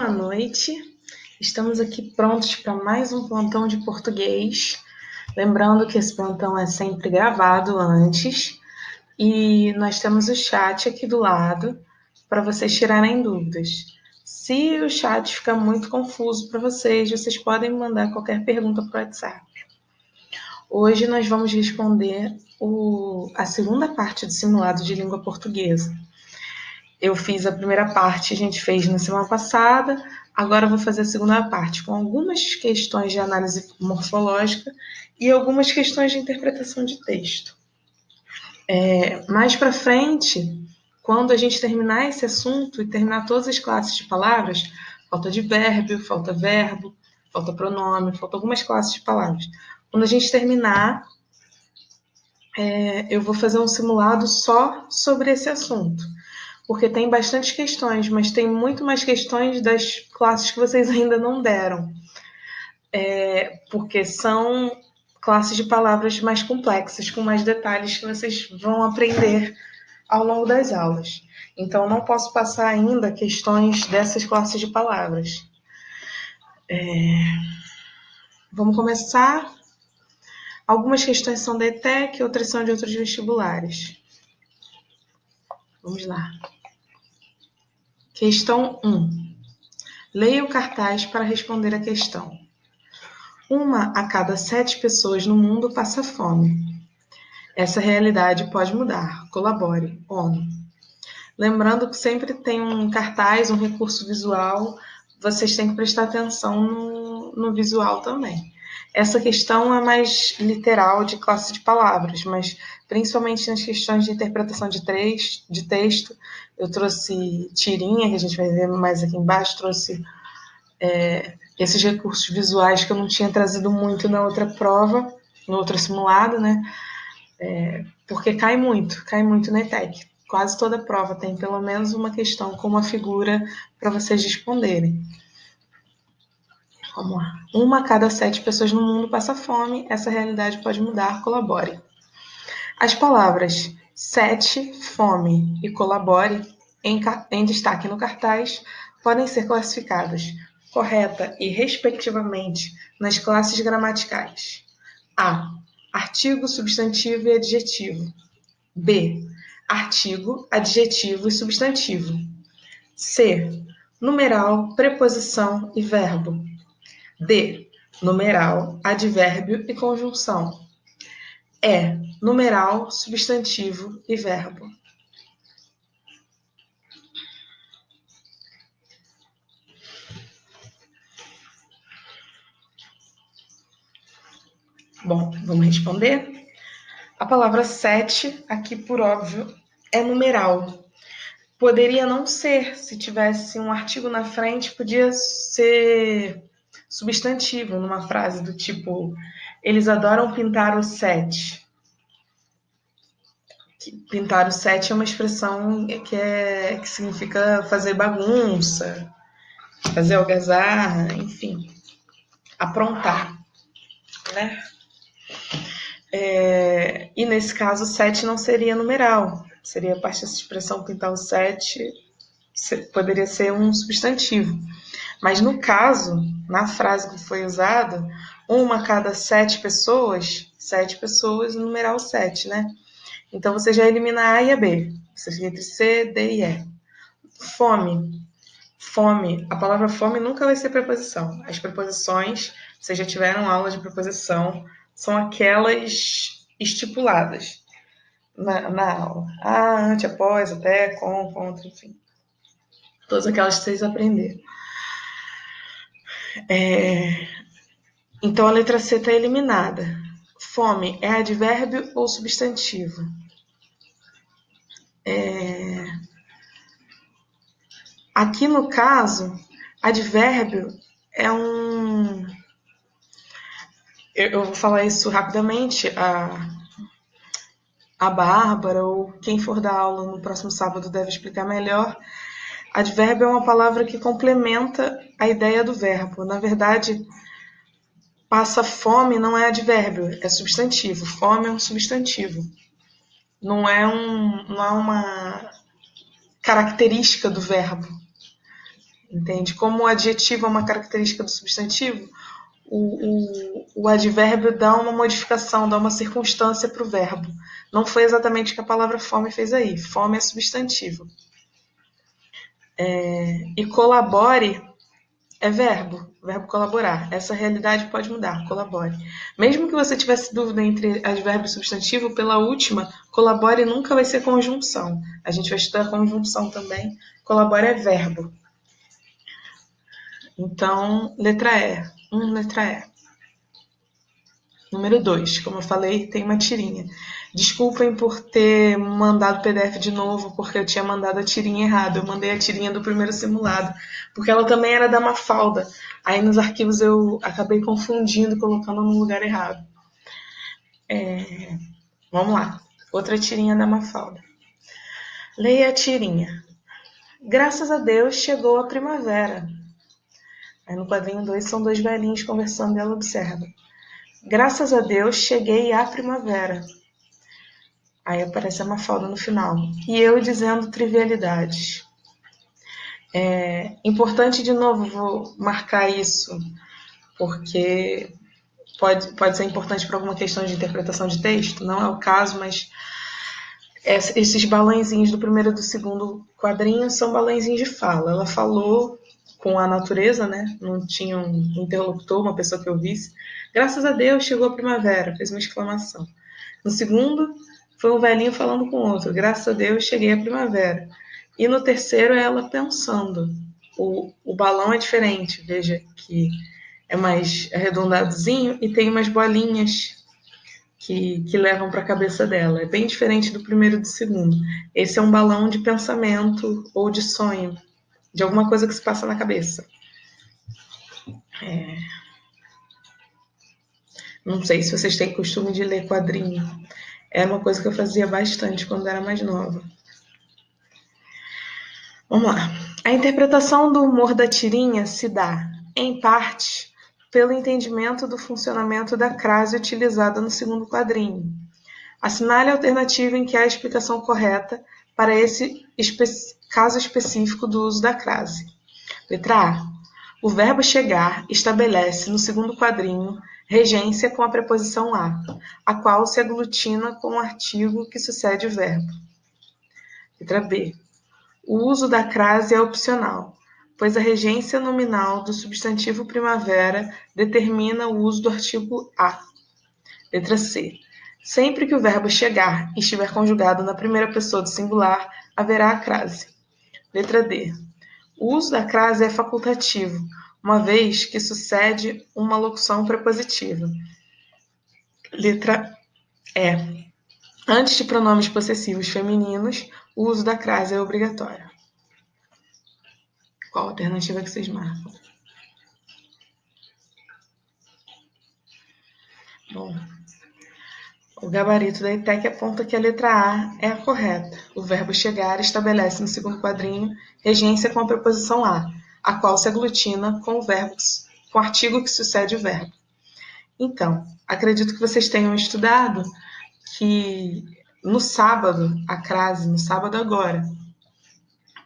Boa noite, estamos aqui prontos para mais um plantão de português. Lembrando que esse plantão é sempre gravado antes e nós temos o chat aqui do lado para vocês tirarem dúvidas. Se o chat ficar muito confuso para vocês, vocês podem mandar qualquer pergunta para o WhatsApp. Hoje nós vamos responder a segunda parte do simulado de língua portuguesa. Eu fiz a primeira parte, a gente fez na semana passada, agora eu vou fazer a segunda parte, com algumas questões de análise morfológica e algumas questões de interpretação de texto. Mais para frente, quando a gente terminar esse assunto e terminar todas as classes de palavras, falta advérbio, falta verbo, falta pronome, falta algumas classes de palavras. Quando a gente terminar, eu vou fazer um simulado só sobre esse assunto. Porque tem bastante questões, mas tem muito mais questões das classes que vocês ainda não deram. Porque são classes de palavras mais complexas, com mais detalhes que vocês vão aprender ao longo das aulas. Então, não posso passar ainda questões dessas classes de palavras. Vamos começar. Algumas questões são da ETEC, outras são de outros vestibulares. Vamos lá. Questão 1. Leia o cartaz para responder a questão. 1 a cada 7 pessoas no mundo passa fome. Essa realidade pode mudar. Colabore. ONU. Lembrando que sempre tem um cartaz, um recurso visual, vocês têm que prestar atenção no visual também. Essa questão é mais literal, de classe de palavras, mas principalmente nas questões de interpretação de texto, eu trouxe tirinha, que a gente vai ver mais aqui embaixo, trouxe esses recursos visuais que eu não tinha trazido muito na outra prova, no outro simulado, né? Porque cai muito na ETEC. Quase toda prova tem pelo menos uma questão com uma figura para vocês responderem. Vamos lá. 1 a cada 7 pessoas no mundo passa fome. Essa realidade pode mudar. Colabore. As palavras 7, fome e colabore, em destaque no cartaz, podem ser classificadas correta e respectivamente nas classes gramaticais. A. Artigo, substantivo e adjetivo. B. Artigo, adjetivo e substantivo. C. Numeral, preposição e verbo. D. Numeral, advérbio e conjunção. E. Numeral, substantivo e verbo. Bom, vamos responder? A palavra 7, aqui por óbvio, é numeral. Poderia não ser, se tivesse um artigo na frente, podia ser substantivo, numa frase do tipo: eles adoram pintar o 7. Pintar o 7 é uma expressão que significa fazer bagunça, fazer algazarra, enfim, aprontar, né? E nesse caso, 7 não seria numeral, seria a parte dessa expressão pintar o 7, poderia ser um substantivo. Mas no caso, na frase que foi usada, 1 a cada 7 pessoas, numeral 7, né? Então você já elimina a e a B, você fica entre C, D e E. Fome. Fome, a palavra fome nunca vai ser preposição. As preposições, vocês já tiveram aula de preposição, são aquelas estipuladas na aula. Ante, após, até, com, contra, enfim. Todas aquelas que vocês aprenderam. Então a letra C está eliminada. Fome é advérbio ou substantivo? Aqui no caso, advérbio é um... Eu vou falar isso rapidamente. A Bárbara ou quem for dar aula no próximo sábado deve explicar melhor. Advérbio é uma palavra que complementa a ideia do verbo. Na verdade, passa fome não é advérbio, é substantivo. Fome é um substantivo. Não é uma característica do verbo. entende? Como o adjetivo é uma característica do substantivo, o advérbio dá uma modificação, dá uma circunstância para o verbo. Não foi exatamente o que a palavra fome fez aí. Fome é substantivo. E colabore é verbo colaborar. Essa realidade pode mudar, colabore. Mesmo que você tivesse dúvida entre advérbio e substantivo, pela última, colabore nunca vai ser conjunção. A gente vai estudar conjunção também. Colabore é verbo. Então, letra E. Letra E. Número 2, como eu falei, tem uma tirinha. Desculpem por ter mandado o PDF de novo, porque eu tinha mandado a tirinha errada. Eu mandei a tirinha do primeiro simulado, porque ela também era da Mafalda. Aí nos arquivos eu acabei confundindo e colocando no lugar errado. Vamos lá. Outra tirinha da Mafalda. Leia a tirinha. Graças a Deus chegou a primavera. Aí no quadrinho 2 são dois velhinhos conversando e ela observa. Graças a Deus cheguei à primavera. Aí aparece a Mafalda no final. E eu dizendo trivialidades. Importante, de novo, vou marcar isso, porque pode ser importante para alguma questão de interpretação de texto, não é o caso, mas esses balãozinhos do primeiro e do segundo quadrinho são balãozinhos de fala. Ela falou com a natureza, né? Não tinha um interlocutor, uma pessoa que ouvisse. Graças a Deus chegou a primavera, fez uma exclamação. No segundo, foi um velhinho falando com o outro. Graças a Deus cheguei à primavera. E no terceiro é ela pensando. O balão é diferente, veja que é mais arredondadozinho e tem umas bolinhas que levam para a cabeça dela. É bem diferente do primeiro e do segundo. Esse é um balão de pensamento ou de sonho, de alguma coisa que se passa na cabeça. Não sei se vocês têm costume de ler quadrinho. Era uma coisa que eu fazia bastante quando era mais nova. Vamos lá. A interpretação do humor da tirinha se dá, em parte, pelo entendimento do funcionamento da crase utilizada no segundo quadrinho. Assinale a alternativa em que há a explicação correta para esse caso específico do uso da crase. Letra A. O verbo chegar estabelece, no segundo quadrinho, regência com a preposição a qual se aglutina com o artigo que sucede o verbo. Letra B. O uso da crase é opcional, pois a regência nominal do substantivo primavera determina o uso do artigo a. Letra C. Sempre que o verbo chegar estiver conjugado na primeira pessoa do singular, haverá a crase. Letra D. O uso da crase é facultativo, uma vez que sucede uma locução prepositiva. Letra E. Antes de pronomes possessivos femininos, o uso da crase é obrigatório. Qual a alternativa que vocês marcam? Bom, o gabarito da ITEC aponta que a letra A é a correta. O verbo chegar estabelece no segundo quadrinho regência com a preposição a qual se aglutina com com o artigo que sucede o verbo. Então, acredito que vocês tenham estudado que no sábado, a crase, no sábado agora,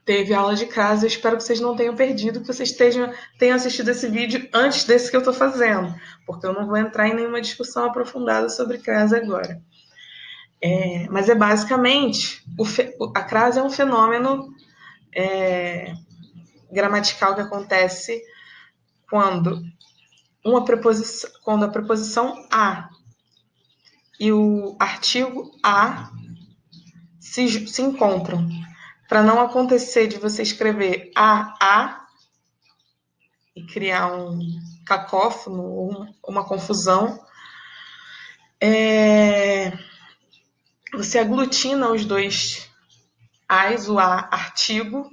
teve aula de crase. Eu espero que vocês não tenham perdido, que vocês tenham assistido esse vídeo antes desse que eu estou fazendo, porque eu não vou entrar em nenhuma discussão aprofundada sobre crase agora. Mas é basicamente, a crase é um fenômeno gramatical que acontece quando a preposição a e o artigo a se encontram. Para não acontecer de você escrever a e criar um cacófono ou uma confusão, você aglutina os dois as, o a artigo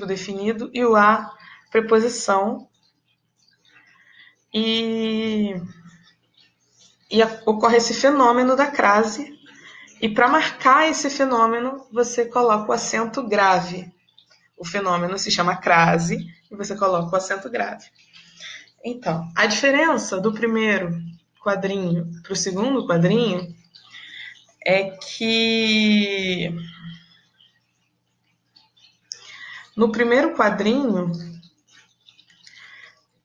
definido, e o a preposição, e ocorre esse fenômeno da crase, e para marcar esse fenômeno, você coloca o acento grave. O fenômeno se chama crase, e você coloca o acento grave. Então, a diferença do primeiro quadrinho para o segundo quadrinho é que no primeiro quadrinho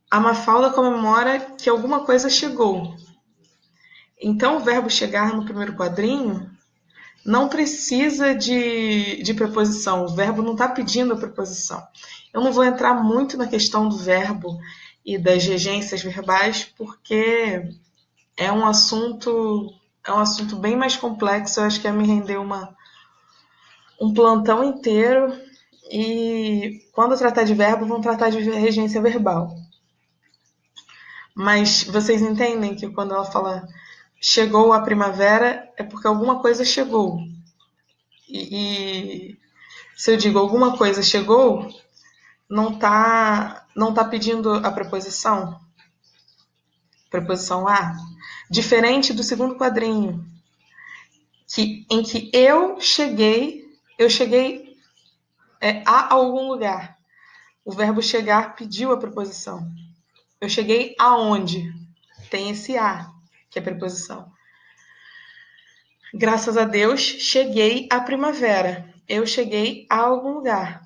A Mafalda comemora que alguma coisa chegou. Então, o verbo chegar no primeiro quadrinho não precisa de preposição. O verbo não está pedindo a preposição. Eu não vou entrar muito na questão do verbo e das regências verbais, porque é um assunto bem mais complexo. Eu acho que ia me render um plantão inteiro. E quando tratar de verbo, vão tratar de regência verbal. Mas vocês entendem que quando ela fala chegou a primavera, é porque alguma coisa chegou. E se eu digo alguma coisa chegou, não tá pedindo a preposição a. Diferente do segundo quadrinho, em que eu cheguei a algum lugar. O verbo chegar pediu a preposição. Eu cheguei aonde? Tem esse a, que é preposição. Graças a Deus, cheguei à primavera. Eu cheguei a algum lugar.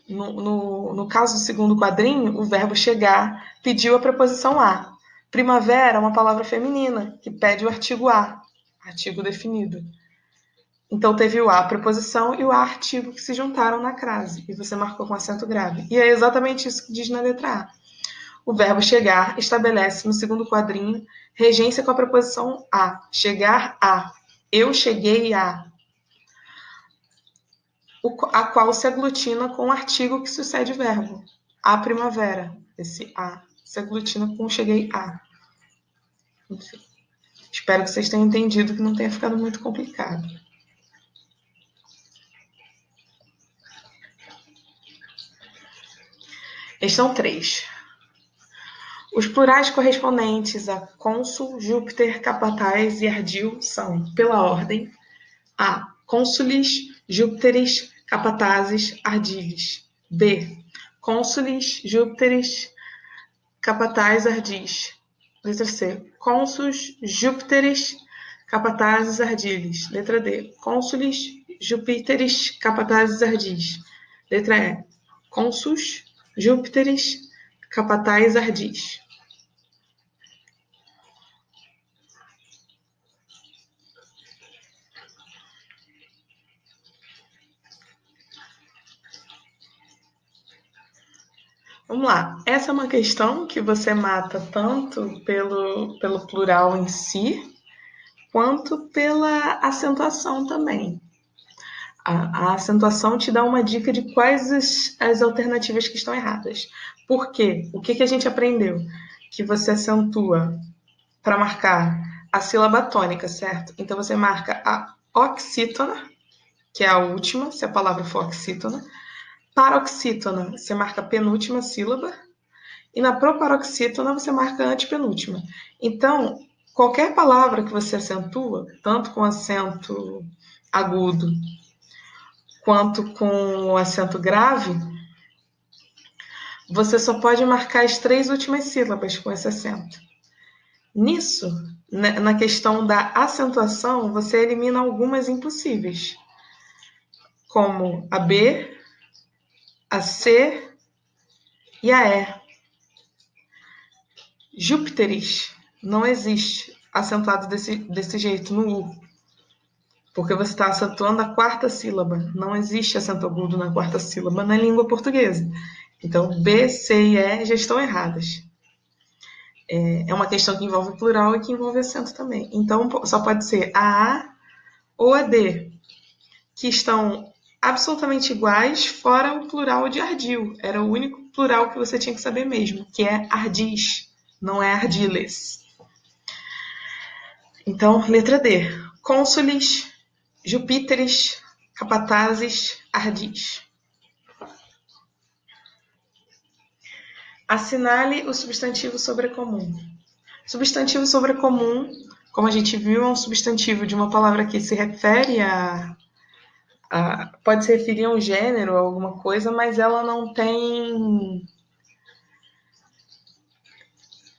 No caso do segundo quadrinho, o verbo chegar pediu a preposição a. Primavera é uma palavra feminina, que pede o artigo a, artigo definido. Então teve o a preposição e o a artigo que se juntaram na crase, e você marcou com acento grave. E é exatamente isso que diz na letra A. O verbo chegar estabelece no segundo quadrinho regência com a preposição a. Chegar a. Eu cheguei a. A qual se aglutina com o artigo que sucede o verbo. A primavera. Esse a se aglutina com cheguei a. Enfim. Espero que vocês tenham entendido, que não tenha ficado muito complicado. Questão 3. Os plurais correspondentes a cônsul, Júpiter, capataz e ardil são, pela ordem, a. Cônsules, Júpiteres, capatazes, ardiles. B. Cônsules, Júpiteres, capatazes, ardis. Letra C. Cônsules, Júpiteres, capatazes, ardiles. Letra D. Cônsules, Júpiteres, capatazes, ardis. Letra E. Cônsules, Júpiteres, capatazes, ardis. Vamos lá. Essa é uma questão que você mata tanto pelo plural em si, quanto pela acentuação também. A acentuação te dá uma dica de quais as alternativas que estão erradas. Por quê? O que a gente aprendeu? Que você acentua para marcar a sílaba tônica, certo? Então você marca a oxítona, que é a última, se a palavra for oxítona. Paroxítona, você marca a penúltima sílaba. E na proparoxítona você marca a antepenúltima. Então, qualquer palavra que você acentua, tanto com acento agudo quanto com o acento grave, você só pode marcar as 3 últimas sílabas com esse acento. Nisso, na questão da acentuação, você elimina algumas impossíveis, como a B, a C e a E. Júpiteres não existe acentuado desse jeito no U, porque você está acentuando a quarta sílaba. Não existe acento agudo na quarta sílaba na língua portuguesa. Então, B, C e E já estão erradas. É uma questão que envolve plural e que envolve acento também. Então, só pode ser a A ou a D, que estão absolutamente iguais, fora o plural de ardil. Era o único plural que você tinha que saber mesmo, que é ardis, não é ardiles. Então, letra D. Cônsules, Jupíteres, capatazes, ardis. Assinale o substantivo sobrecomum. Substantivo sobrecomum, como a gente viu, é um substantivo de uma palavra que se refere pode se referir a um gênero, a alguma coisa, mas ela não tem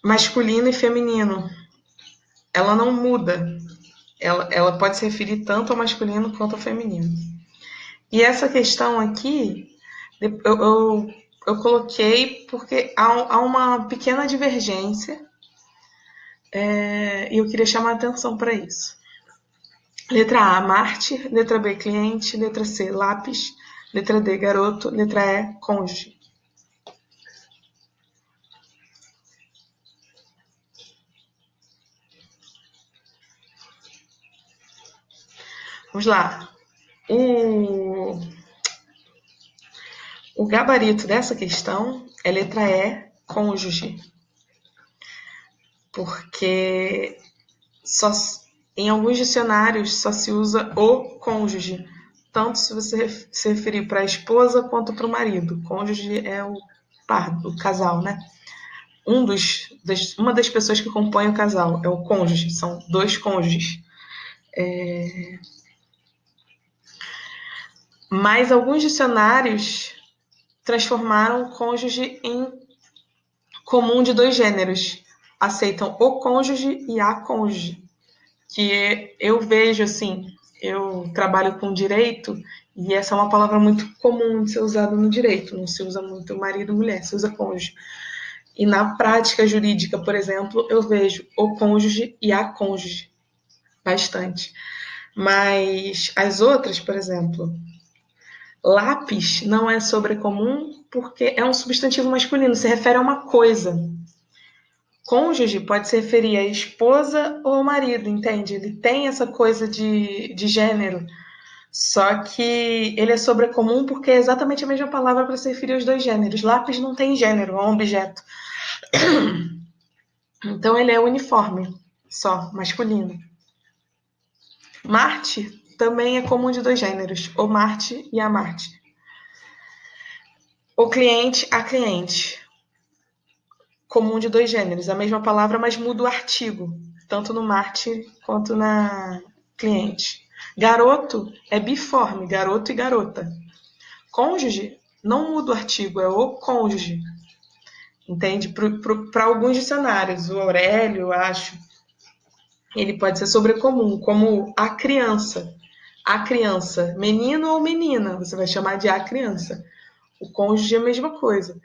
masculino e feminino. Ela não muda. Ela pode se referir tanto ao masculino quanto ao feminino. E essa questão aqui, eu eu coloquei porque há uma pequena divergência e eu queria chamar a atenção para isso. Letra A, mártir. Letra B, cliente. Letra C, lápis. Letra D, garoto. Letra E, cônjuge. Vamos lá. O gabarito dessa questão é letra E, cônjuge. Porque em alguns dicionários só se usa o cônjuge. Tanto se você se referir para a esposa quanto para o marido. Cônjuge é o par, o casal, né? Uma das pessoas que compõem o casal é o cônjuge. São dois cônjuges. Mas alguns dicionários transformaram o cônjuge em comum de dois gêneros. Aceitam o cônjuge e a cônjuge. Que eu vejo assim, eu trabalho com direito e essa é uma palavra muito comum de ser usada no direito. Não se usa muito marido e mulher, se usa cônjuge. E na prática jurídica, por exemplo, eu vejo o cônjuge e a cônjuge. Bastante. Mas as outras, por exemplo, lápis não é sobrecomum porque é um substantivo masculino, se refere a uma coisa. Cônjuge pode se referir à esposa ou ao marido, entende? Ele tem essa coisa de gênero. Só que ele é sobrecomum porque é exatamente a mesma palavra para se referir aos dois gêneros. Lápis não tem gênero, é um objeto. Então ele é uniforme, só, masculino. Marte também é comum de dois gêneros, o Marte e a Marte. O cliente, a cliente. Comum de dois gêneros, a mesma palavra, mas muda o artigo, tanto no Marte quanto na cliente. Garoto é biforme, garoto e garota. Cônjuge não muda o artigo, é o cônjuge. Entende? Para alguns dicionários, o Aurélio, eu acho, ele pode ser sobrecomum, como a criança. A criança, menino ou menina, você vai chamar de a criança. O cônjuge é a mesma coisa.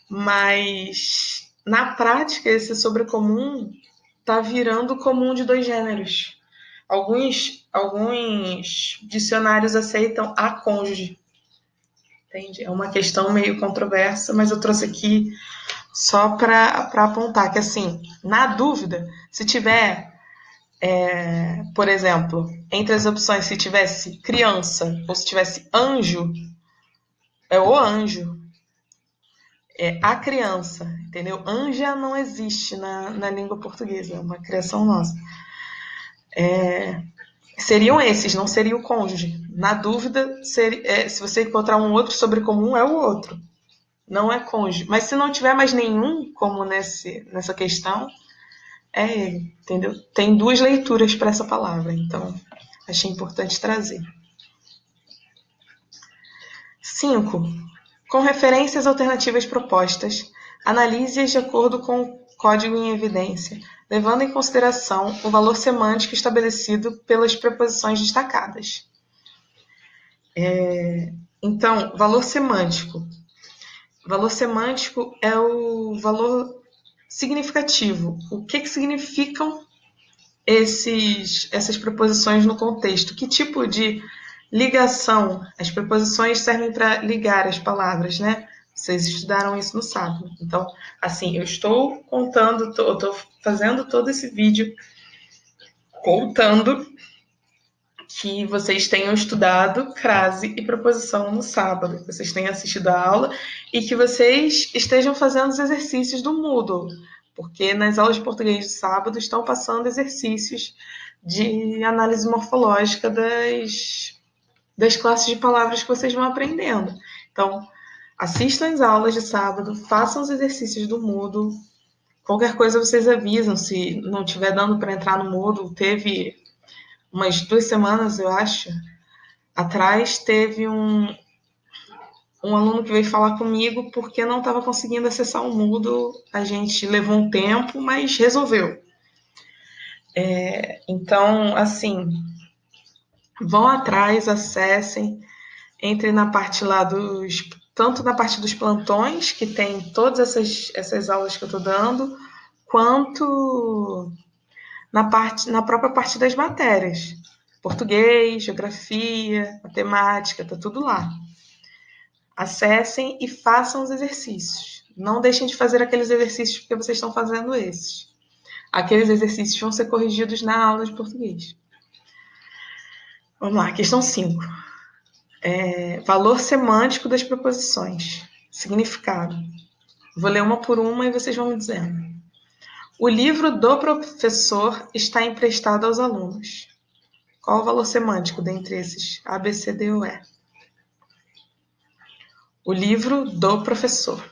Mas na prática, esse sobrecomum está virando comum de dois gêneros. Alguns dicionários aceitam a cônjuge. Entende? É uma questão meio controversa, mas eu trouxe aqui só para apontar que, assim, na dúvida, se tiver, por exemplo, entre as opções, se tivesse criança ou se tivesse anjo, é o anjo. É a criança, entendeu? Anja não existe na língua portuguesa, é uma criação nossa. Seriam esses, não seria o cônjuge. Na dúvida, se você encontrar um outro sobrecomum, é o outro. Não é cônjuge. Mas se não tiver mais nenhum, como nessa questão, é ele, entendeu? Tem duas leituras para essa palavra, então achei importante trazer. 5. Com referências alternativas propostas, analise-as de acordo com o código em evidência, levando em consideração o valor semântico estabelecido pelas preposições destacadas. Então, valor semântico. Valor semântico é o valor significativo. O que significam essas preposições no contexto? Que tipo de ligação? As preposições servem para ligar as palavras, né? Vocês estudaram isso no sábado. Então, assim, eu estou contando, eu estou fazendo todo esse vídeo contando que vocês tenham estudado crase e preposição no sábado, que vocês tenham assistido a aula e que vocês estejam fazendo os exercícios do Moodle, porque nas aulas de português de sábado estão passando exercícios de análise morfológica das classes de palavras que vocês vão aprendendo. Então, assistam as aulas de sábado, façam os exercícios do Moodle. Qualquer coisa vocês avisam, se não estiver dando para entrar no Moodle. Teve umas 2 semanas, eu acho, atrás, teve um aluno que veio falar comigo porque não estava conseguindo acessar o Moodle. A gente levou um tempo, mas resolveu. Então, assim, vão atrás, acessem, entrem na parte lá tanto na parte dos plantões, que tem todas essas aulas que eu estou dando, quanto na própria parte das matérias. Português, geografia, matemática, tá tudo lá. Acessem e façam os exercícios. Não deixem de fazer aqueles exercícios porque vocês estão fazendo esses. Aqueles exercícios vão ser corrigidos na aula de português. Vamos lá, questão 5. Valor semântico das preposições. Significado. Vou ler uma por uma e vocês vão me dizendo. O livro do professor está emprestado aos alunos. Qual o valor semântico dentre esses A, B, C, D ou E? O livro do professor.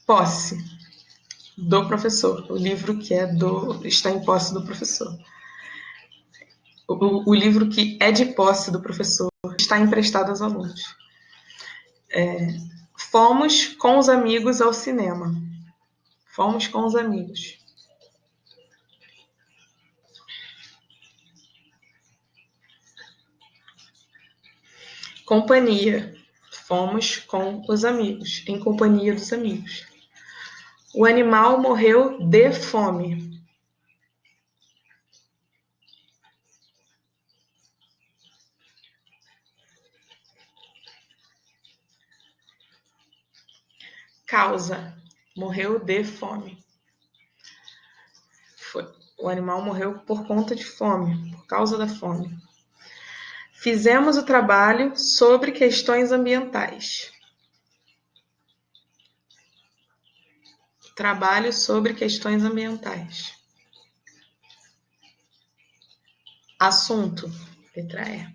Posse do professor. O livro que está em posse do professor. O livro que é de posse do professor está emprestado aos alunos. Fomos com os amigos ao cinema. Fomos com os amigos. Companhia. Fomos com os amigos, em companhia dos amigos. O animal morreu de fome. Causa. Morreu de fome. O animal morreu por conta de fome, por causa da fome. Fizemos o trabalho sobre questões ambientais. Trabalho sobre questões ambientais. Assunto, letra E.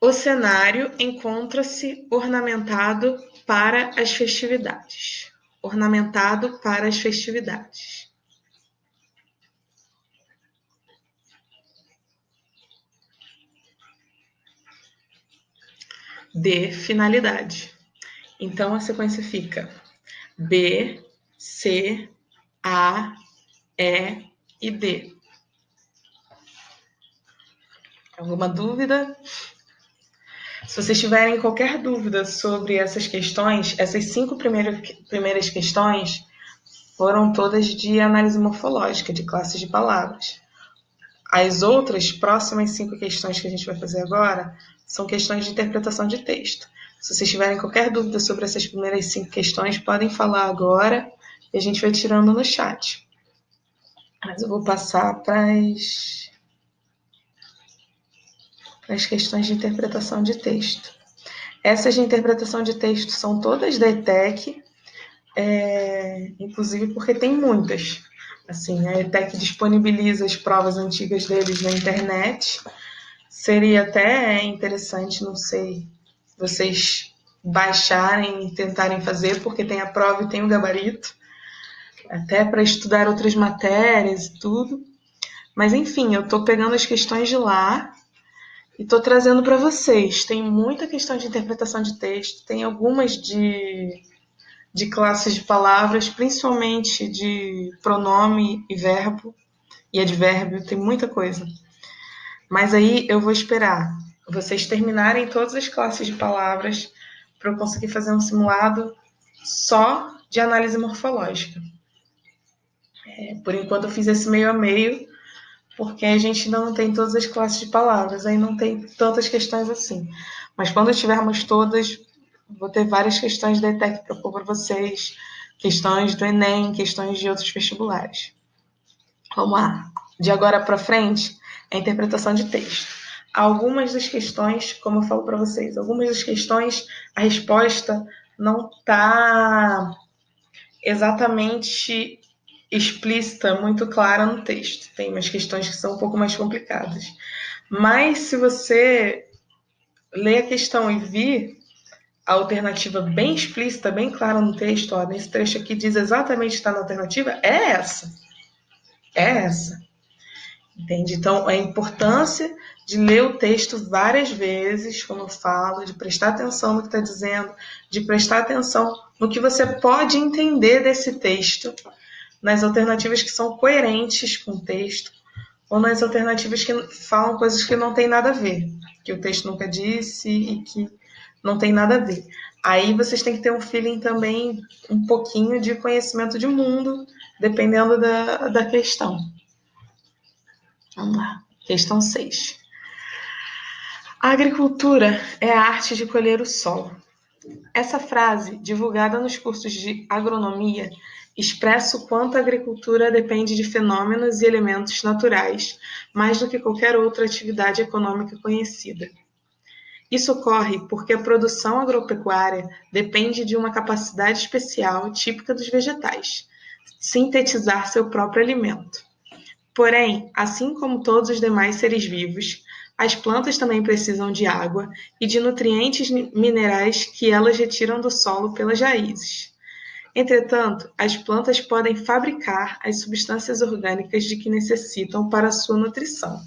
O cenário encontra-se ornamentado para as festividades. Ornamentado para as festividades. D, finalidade. Então a sequência fica B, C, A, E e D. Alguma dúvida? Se vocês tiverem qualquer dúvida sobre essas questões, essas 5 primeiras questões foram todas de análise morfológica, de classes de palavras. As outras próximas 5 questões que a gente vai fazer agora são questões de interpretação de texto. Se vocês tiverem qualquer dúvida sobre essas primeiras 5 questões, podem falar agora e a gente vai tirando no chat. Mas eu vou passar para as questões de interpretação de texto. Essas de interpretação de texto são todas da ETEC, inclusive porque tem muitas. Assim, a ETEC disponibiliza as provas antigas deles na internet. Seria até interessante, não sei, vocês baixarem e tentarem fazer, porque tem a prova e tem o gabarito, até para estudar outras matérias e tudo. Mas enfim, eu estou pegando as questões de lá e estou trazendo para vocês. Tem muita questão de interpretação de texto, tem algumas de classes de palavras, principalmente de pronome e verbo e advérbio, tem muita coisa. Mas aí eu vou esperar vocês terminarem todas as classes de palavras para eu conseguir fazer um simulado só de análise morfológica. Por enquanto eu fiz esse meio a meio, porque a gente ainda não tem todas as classes de palavras, aí não tem tantas questões assim. Mas quando tivermos todas, vou ter várias questões da ETEC para pôr para vocês, questões do Enem, questões de outros vestibulares. Vamos lá. De agora para frente, é a interpretação de texto. Algumas das questões, como eu falo para vocês, algumas das questões, a resposta não está exatamente explícita, muito clara no texto. Tem umas questões que são um pouco mais complicadas. Mas se você ler a questão e vir a alternativa bem explícita, bem clara no texto, ó, nesse trecho aqui diz exatamente que está na alternativa, é essa. É essa. Entende? Então, a importância de ler o texto várias vezes, como eu falo, de prestar atenção no que está dizendo, de prestar atenção no que você pode entender desse texto, nas alternativas que são coerentes com o texto, ou nas alternativas que falam coisas que não tem nada a ver, que o texto nunca disse e que não tem nada a ver. Aí vocês têm que ter um feeling também, um pouquinho de conhecimento de mundo, dependendo da questão. Vamos lá. Questão 6. A agricultura é a arte de colher o solo. Essa frase, divulgada nos cursos de agronomia, expressa o quanto a agricultura depende de fenômenos e elementos naturais, mais do que qualquer outra atividade econômica conhecida. Isso ocorre porque a produção agropecuária depende de uma capacidade especial típica dos vegetais, sintetizar seu próprio alimento. Porém, assim como todos os demais seres vivos, as plantas também precisam de água e de nutrientes minerais que elas retiram do solo pelas raízes. Entretanto, as plantas podem fabricar as substâncias orgânicas de que necessitam para a sua nutrição,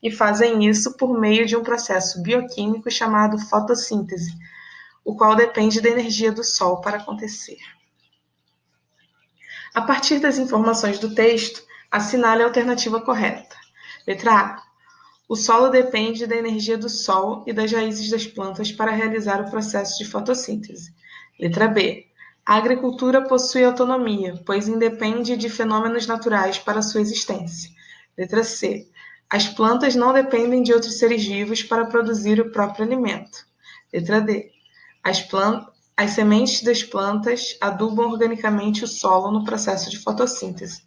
e fazem isso por meio de um processo bioquímico chamado fotossíntese, o qual depende da energia do sol para acontecer. A partir das informações do texto, assinale a alternativa correta. Letra A. O solo depende da energia do sol e das raízes das plantas para realizar o processo de fotossíntese. Letra B. A agricultura possui autonomia, pois independe de fenômenos naturais para sua existência. Letra C. As plantas não dependem de outros seres vivos para produzir o próprio alimento. Letra D. As sementes das plantas adubam organicamente o solo no processo de fotossíntese.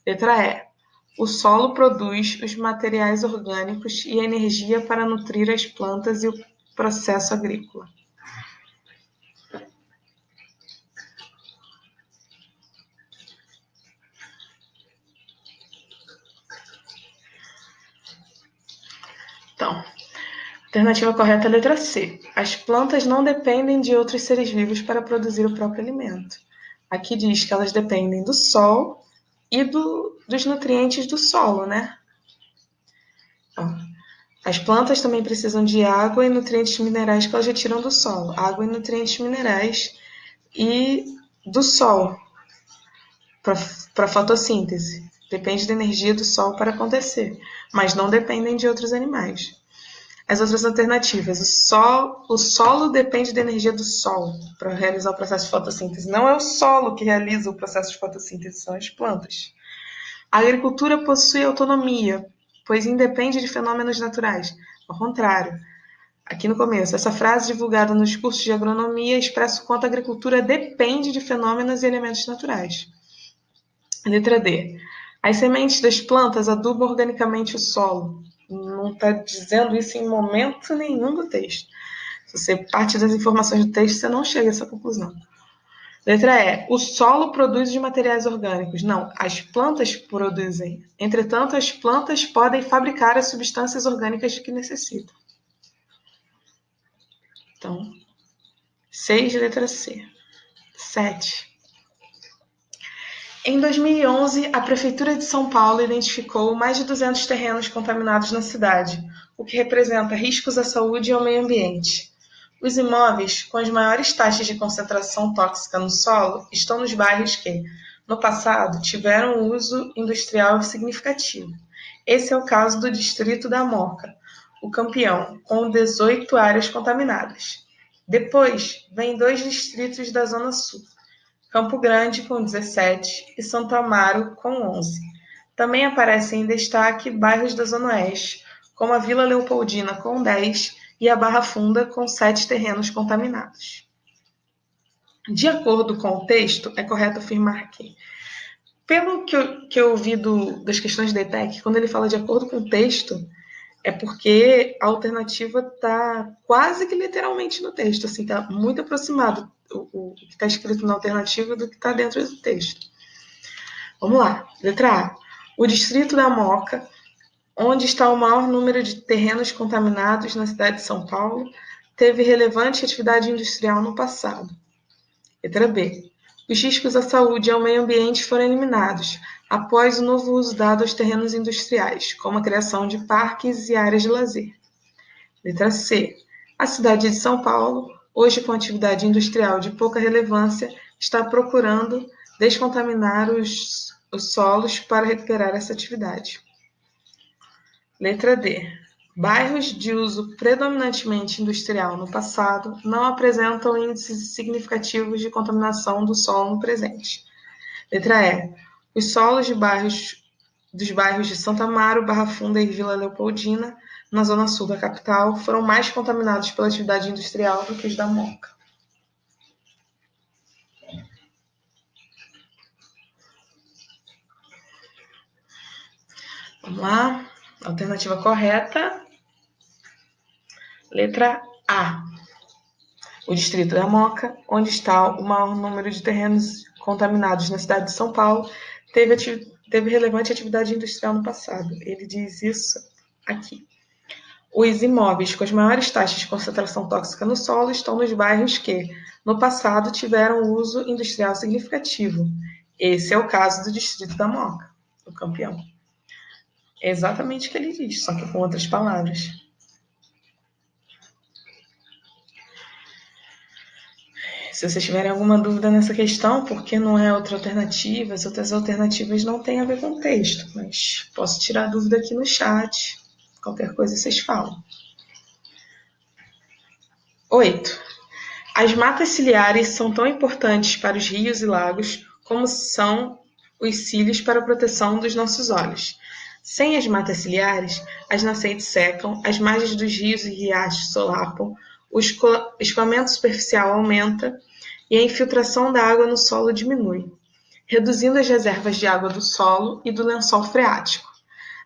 Letra E. O solo produz os materiais orgânicos e a energia para nutrir as plantas e o processo agrícola. Então, a alternativa correta é a letra C. As plantas não dependem de outros seres vivos para produzir o próprio alimento. Aqui diz que elas dependem do sol e dos nutrientes do solo, né? Então, as plantas também precisam de água e nutrientes minerais que elas retiram do solo. Água e nutrientes minerais e do sol para fotossíntese. Depende da energia do sol para acontecer, mas não dependem de outros animais. As outras alternativas. O solo depende da energia do sol para realizar o processo de fotossíntese. Não é o solo que realiza o processo de fotossíntese, são as plantas. A agricultura possui autonomia, pois independe de fenômenos naturais. Ao contrário, aqui no começo, essa frase divulgada nos cursos de agronomia expressa o quanto a agricultura depende de fenômenos e elementos naturais. Letra D. As sementes das plantas adubam organicamente o solo. Não está dizendo isso em momento nenhum do texto. Se você parte das informações do texto, você não chega a essa conclusão. Letra E. O solo produz os materiais orgânicos. Não, as plantas produzem. Entretanto, as plantas podem fabricar as substâncias orgânicas de que necessitam. Então, 6, letra C. 7. Em 2011, a Prefeitura de São Paulo identificou mais de 200 terrenos contaminados na cidade, o que representa riscos à saúde e ao meio ambiente. Os imóveis com as maiores taxas de concentração tóxica no solo estão nos bairros que, no passado, tiveram uso industrial significativo. Esse é o caso do distrito da Moca, o campeão, com 18 áreas contaminadas. Depois, vem 2 distritos da Zona Sul, Campo Grande, com 17, e Santo Amaro, com 11. Também aparecem em destaque bairros da Zona Oeste, como a Vila Leopoldina, com 10, e a Barra Funda, com 7 terrenos contaminados. De acordo com o texto, é correto afirmar que, pelo que eu ouvi das questões de ETEC, quando ele fala de acordo com o texto, é porque a alternativa está quase que literalmente no texto, assim, está muito aproximado o que está escrito na alternativa do que está dentro do texto. Vamos lá. Letra A. O distrito da Moca, onde está o maior número de terrenos contaminados na cidade de São Paulo, teve relevante atividade industrial no passado. Letra B. Os riscos à saúde e ao meio ambiente foram eliminados após o novo uso dado aos terrenos industriais, como a criação de parques e áreas de lazer. Letra C. A cidade de São Paulo, hoje com atividade industrial de pouca relevância, está procurando descontaminar os os solos para recuperar essa atividade. Letra D. Bairros de uso predominantemente industrial no passado não apresentam índices significativos de contaminação do solo no presente. Letra E. Os solos dos bairros de Santa Amaro, Barra Funda e Vila Leopoldina, na zona sul da capital, foram mais contaminados pela atividade industrial do que os da Moca. Vamos lá. Alternativa correta. Letra A. O distrito da Moca, onde está o maior número de terrenos contaminados na cidade de São Paulo, teve relevante atividade industrial no passado. Ele diz isso aqui. Os imóveis com as maiores taxas de concentração tóxica no solo estão nos bairros que, no passado, tiveram uso industrial significativo. Esse é o caso do distrito da Moca, o campeão. É exatamente o que ele diz, só que com outras palavras. Se vocês tiverem alguma dúvida nessa questão, porque não é outra alternativa, as outras alternativas não têm a ver com o texto, mas posso tirar a dúvida aqui no chat. Qualquer coisa vocês falam. 8. As matas ciliares são tão importantes para os rios e lagos como são os cílios para a proteção dos nossos olhos. Sem as matas ciliares, as nascentes secam, as margens dos rios e riachos solapam, o escoamento superficial aumenta e a infiltração da água no solo diminui, reduzindo as reservas de água do solo e do lençol freático.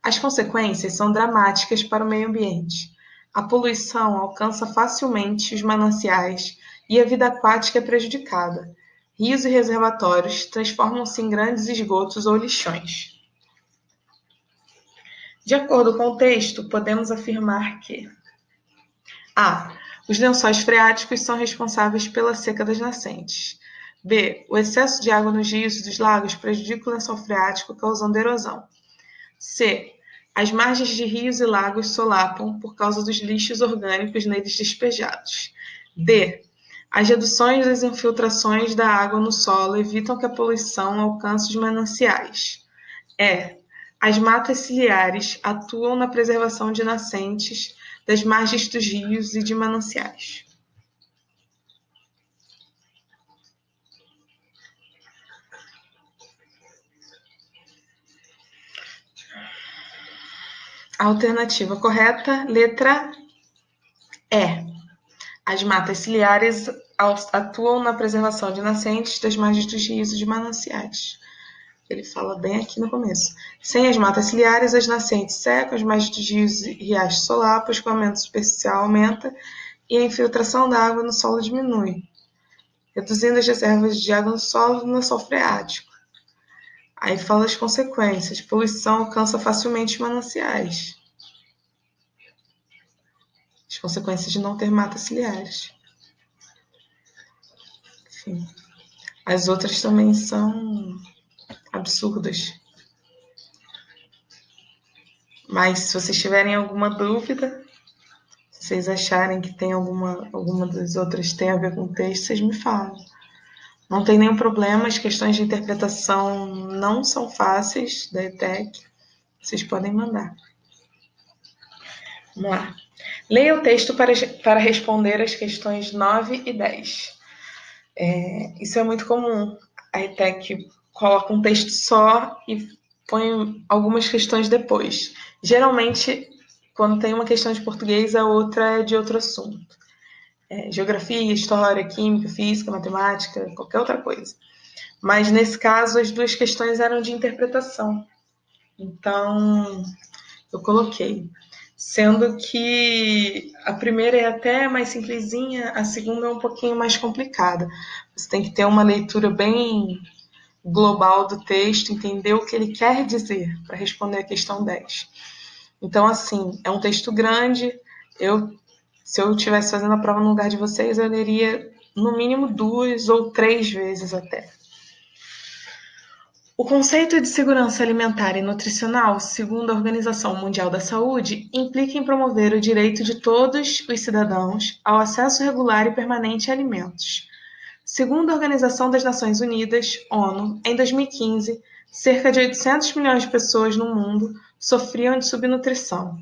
As consequências são dramáticas para o meio ambiente. A poluição alcança facilmente os mananciais e a vida aquática é prejudicada. Rios e reservatórios transformam-se em grandes esgotos ou lixões. De acordo com o texto, podemos afirmar que A. Os lençóis freáticos são responsáveis pela seca das nascentes. B. O excesso de água nos rios e dos lagos prejudica o lençol freático, causando erosão. C. As margens de rios e lagos solapam por causa dos lixos orgânicos neles despejados. D. As reduções das infiltrações da água no solo evitam que a poluição alcance os mananciais. E. As matas ciliares atuam na preservação de nascentes das margens dos rios e de mananciais. A alternativa correta, letra E. As matas ciliares atuam na preservação de nascentes das margens dos rios e de mananciais. Ele fala bem aqui no começo. Sem as matas ciliares, as nascentes secam, as margens dos rios e riachos solapam, o escoamento superficial aumenta e a infiltração da água no solo diminui, reduzindo as reservas de água no solo e no lençol freático. Aí fala as consequências. Poluição alcança facilmente os mananciais. As consequências de não ter matas ciliares. Enfim. As outras também são absurdas. Mas se vocês tiverem alguma dúvida, se vocês acharem que tem alguma das outras tem a ver com o texto, vocês me falam. Não tem nenhum problema, as questões de interpretação não são fáceis da ETEC. Vocês podem mandar. Vamos lá. Leia o texto para responder as questões 9 e 10. Isso é muito comum. A ETEC coloca um texto só e põe algumas questões depois. Geralmente, quando tem uma questão de português, a outra é de outro assunto. Geografia, história, química, física, matemática, qualquer outra coisa. Mas, nesse caso, as duas questões eram de interpretação. Então, eu coloquei. Sendo que a primeira é até mais simplesinha, a segunda é um pouquinho mais complicada. Você tem que ter uma leitura bem global do texto, entender o que ele quer dizer para responder a questão 10. Então, assim, é um texto grande. Se eu estivesse fazendo a prova no lugar de vocês, eu leria no mínimo 2 ou 3 vezes até. O conceito de segurança alimentar e nutricional, segundo a Organização Mundial da Saúde, implica em promover o direito de todos os cidadãos ao acesso regular e permanente a alimentos. Segundo a Organização das Nações Unidas, ONU, em 2015, Cerca de 800 milhões de pessoas no mundo sofriam de subnutrição.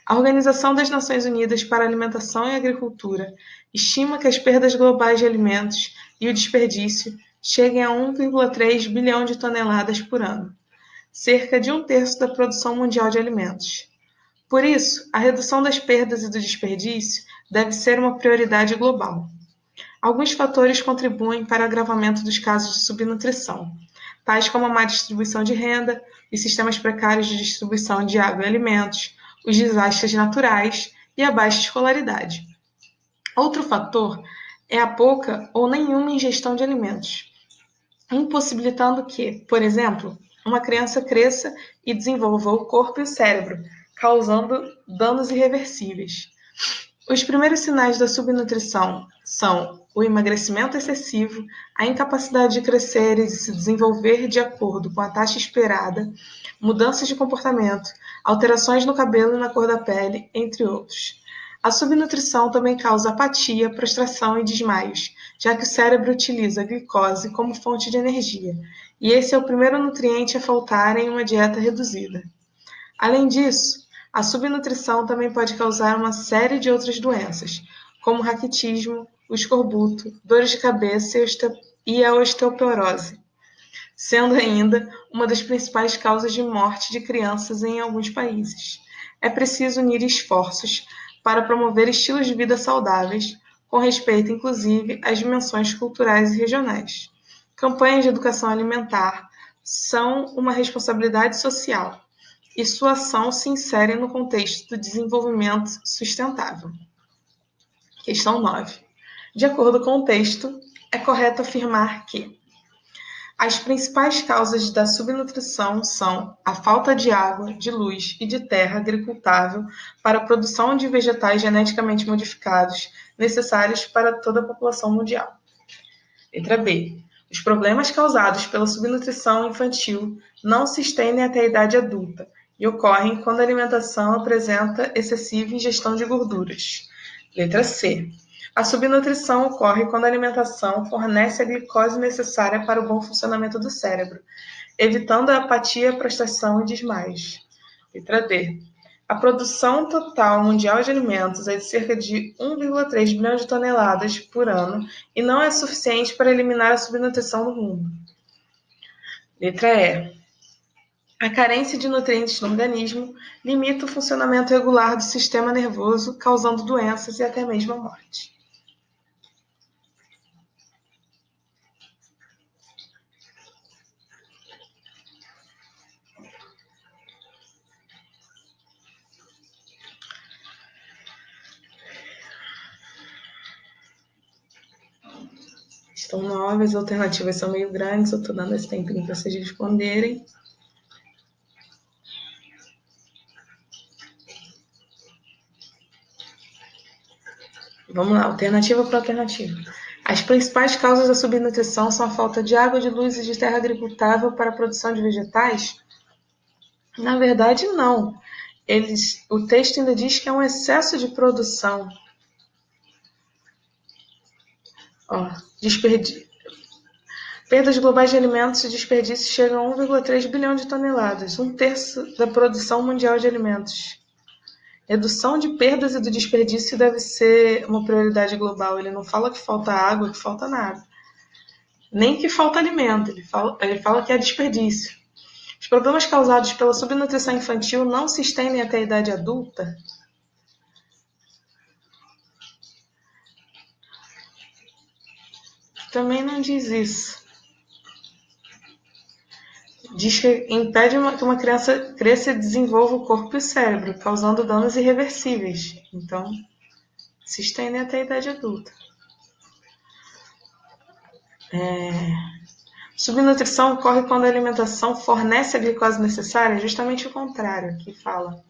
A Organização das Nações Unidas para a Alimentação e Agricultura estima que as perdas globais de alimentos e o desperdício cheguem a 1,3 bilhão de toneladas por ano, cerca de um terço da produção mundial de alimentos. Por isso, a redução das perdas e do desperdício deve ser uma prioridade global. Alguns fatores contribuem para o agravamento dos casos de subnutrição, tais como a má distribuição de renda, os sistemas precários de distribuição de água e alimentos, os desastres naturais e a baixa escolaridade. Outro fator é a pouca ou nenhuma ingestão de alimentos, impossibilitando que, por exemplo, uma criança cresça e desenvolva o corpo e o cérebro, causando danos irreversíveis. Os primeiros sinais da subnutrição são o emagrecimento excessivo, a incapacidade de crescer e de se desenvolver de acordo com a taxa esperada, mudanças de comportamento, alterações no cabelo e na cor da pele, entre outros. A subnutrição também causa apatia, prostração e desmaios, já que o cérebro utiliza a glicose como fonte de energia, e esse é o primeiro nutriente a faltar em uma dieta reduzida. Além disso, a subnutrição também pode causar uma série de outras doenças, como raquitismo, o escorbuto, dores de cabeça e a osteoporose, sendo ainda uma das principais causas de morte de crianças em alguns países. É preciso unir esforços para promover estilos de vida saudáveis, com respeito inclusive às dimensões culturais e regionais. Campanhas de educação alimentar são uma responsabilidade social, e sua ação se insere no contexto do desenvolvimento sustentável. Questão 9. De acordo com o texto, é correto afirmar que as principais causas da subnutrição são a falta de água, de luz e de terra agricultável para a produção de vegetais geneticamente modificados necessários para toda a população mundial. Letra B. Os problemas causados pela subnutrição infantil não se estendem até a idade adulta e ocorrem quando a alimentação apresenta excessiva ingestão de gorduras. Letra C. A subnutrição ocorre quando a alimentação fornece a glicose necessária para o bom funcionamento do cérebro, evitando a apatia, prostração e desmaios. Letra D. A produção total mundial de alimentos é de cerca de 1,3 bilhão de toneladas por ano e não é suficiente para eliminar a subnutrição no mundo. Letra E. A carência de nutrientes no organismo limita o funcionamento regular do sistema nervoso, causando doenças e até mesmo a morte. Estão 9, as alternativas são meio grandes, eu estou dando esse tempinho para vocês responderem. Vamos lá, alternativa por alternativa. As principais causas da subnutrição são a falta de água, de luz e de terra agricultável para a produção de vegetais? Na verdade, não. O texto ainda diz que é um excesso de produção. Perdas globais de alimentos e desperdício chegam a 1,3 bilhão de toneladas, um terço da produção mundial de alimentos. Redução de perdas e do desperdício deve ser uma prioridade global. Ele não fala que falta água, que falta nada. Nem que falta alimento, ele fala que é desperdício. Os problemas causados pela subnutrição infantil não se estendem até a idade adulta? Também não diz isso. Diz que impede que uma criança cresça e desenvolva o corpo e o cérebro, causando danos irreversíveis. Então, se estendem até a idade adulta. Subnutrição ocorre quando a alimentação fornece a glicose necessária, justamente o contrário, que fala.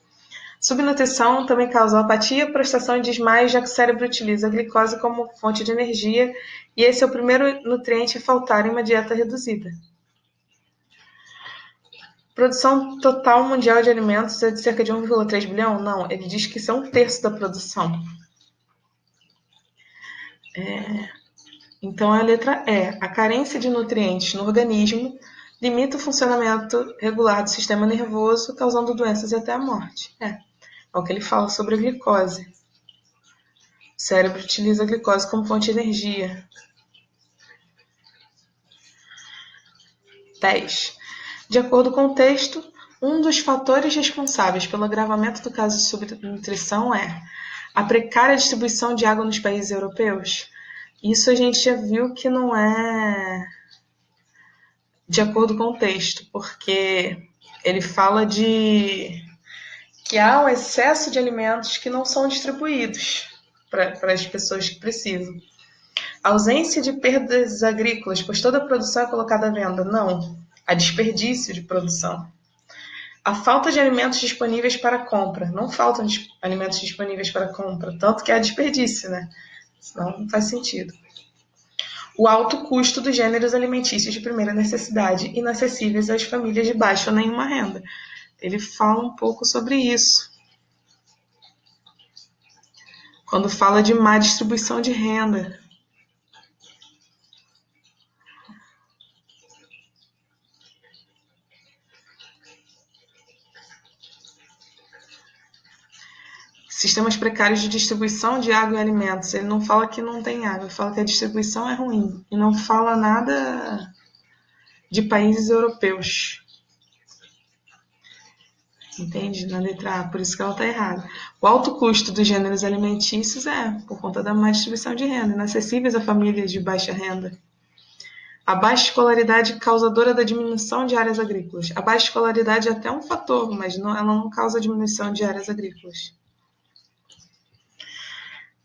Subnutrição também causa apatia, prostração e desmaio, já que o cérebro utiliza a glicose como fonte de energia, e esse é o primeiro nutriente a faltar em uma dieta reduzida. Produção total mundial de alimentos é de cerca de 1,3 bilhão? Não, ele diz que isso é um terço da produção. Então, a letra E. A carência de nutrientes no organismo Limita o funcionamento regular do sistema nervoso, causando doenças e até a morte. É o que ele fala sobre a glicose. O cérebro utiliza a glicose como fonte de energia. 10. De acordo com o texto, um dos fatores responsáveis pelo agravamento do caso de subnutrição é a precária distribuição de água nos países europeus. Isso a gente já viu que não é de acordo com o texto, porque ele fala de que há um excesso de alimentos que não são distribuídos para as pessoas que precisam. A ausência de perdas agrícolas, pois toda a produção é colocada à venda. Não. Há desperdício de produção. A falta de alimentos disponíveis para compra. Não faltam alimentos disponíveis para compra, tanto que há desperdício, né? Senão não faz sentido. O alto custo dos gêneros alimentícios de primeira necessidade, inacessíveis às famílias de baixa ou nenhuma renda. Ele fala um pouco sobre isso. Quando fala de má distribuição de renda. Sistemas precários de distribuição de água e alimentos. Ele não fala que não tem água, ele fala que a distribuição é ruim. E não fala nada de países europeus. Entende? Na letra A, por isso que ela está errada. O alto custo dos gêneros alimentícios é por conta da má distribuição de renda, inacessíveis a famílias de baixa renda. A baixa escolaridade causadora da diminuição de áreas agrícolas. A baixa escolaridade é até um fator, mas ela não causa diminuição de áreas agrícolas.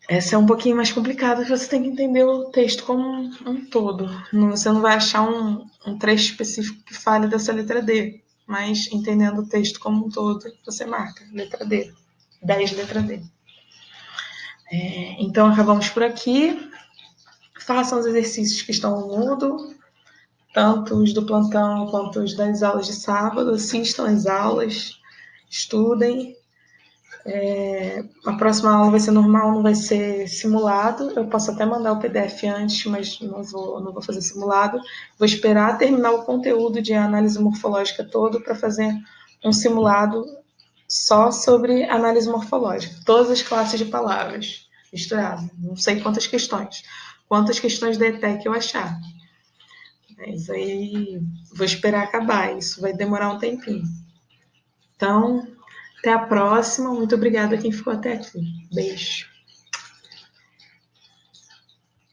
Essa é um pouquinho mais complicada, que você tem que entender o texto como um todo. Você não vai achar um trecho específico que fale dessa letra D, mas entendendo o texto como um todo, você marca letra D. 10 letra D. Então, acabamos por aqui. Façam os exercícios que estão no Moodle, tanto os do plantão quanto os das aulas de sábado. Assistam às aulas, estudem. A próxima aula vai ser normal, não vai ser simulado. Eu posso até mandar o PDF antes, mas não vou fazer simulado. Vou esperar terminar o conteúdo de análise morfológica todo para fazer um simulado só sobre análise morfológica. Todas as classes de palavras misturadas. Não sei quantas questões da ETEC eu achar. Mas aí vou esperar acabar. Isso vai demorar um tempinho. Então, até a próxima. Muito obrigada a quem ficou até aqui. Beijo.